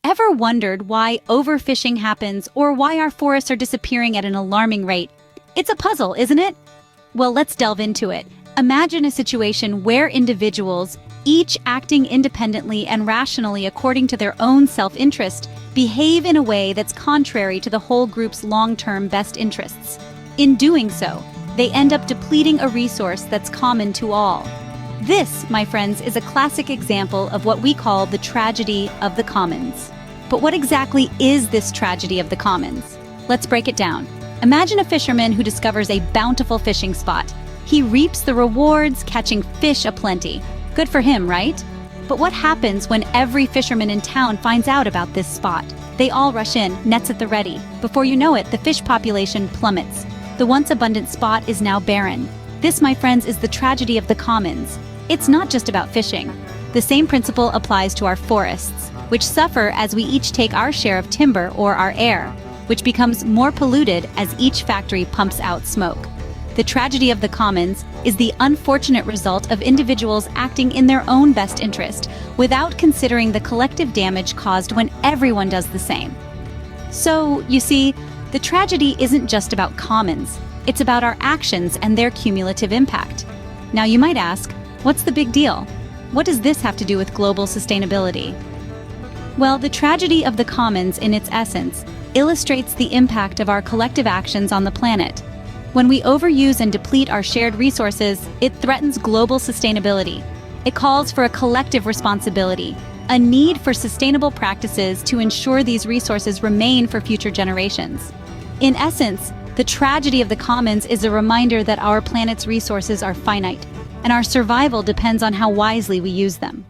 Ever wondered why overfishing happens or why our forests are disappearing at an alarming rate? It's a puzzle, isn't it? Well, let's delve into it. Imagine a situation where individuals, each acting independently and rationally according to their own self-interest, behave in a way that's contrary to the whole group's long-term best interests. In doing so, they end up depleting a resource that's common to all. This, my friends, is a classic example of what we call the tragedy of the commons. But what exactly is this tragedy of the commons? Let's break it down. Imagine a fisherman who discovers a bountiful fishing spot. He reaps the rewards, catching fish aplenty. Good for him, right? But what happens when every fisherman in town finds out about this spot? They all rush in, nets at the ready. Before you know it, the fish population plummets. The once abundant spot is now barren. This, my friends, is the tragedy of the commons. It's not just about fishing. The same principle applies to our forests, which suffer as we each take our share of timber or our air, which becomes more polluted as each factory pumps out smoke. The tragedy of the commons is the unfortunate result of individuals acting in their own best interest, without considering the collective damage caused when everyone does the same. So, you see, the tragedy isn't just about commons, it's about our actions and their cumulative impact. Now you might ask, what's the big deal? What does this have to do with global sustainability? Well, the tragedy of the commons, in its essence, illustrates the impact of our collective actions on the planet. When we overuse and deplete our shared resources, it threatens global sustainability. It calls for a collective responsibility, a need for sustainable practices to ensure these resources remain for future generations. In essence, the tragedy of the commons is a reminder that our planet's resources are finite, and our survival depends on how wisely we use them.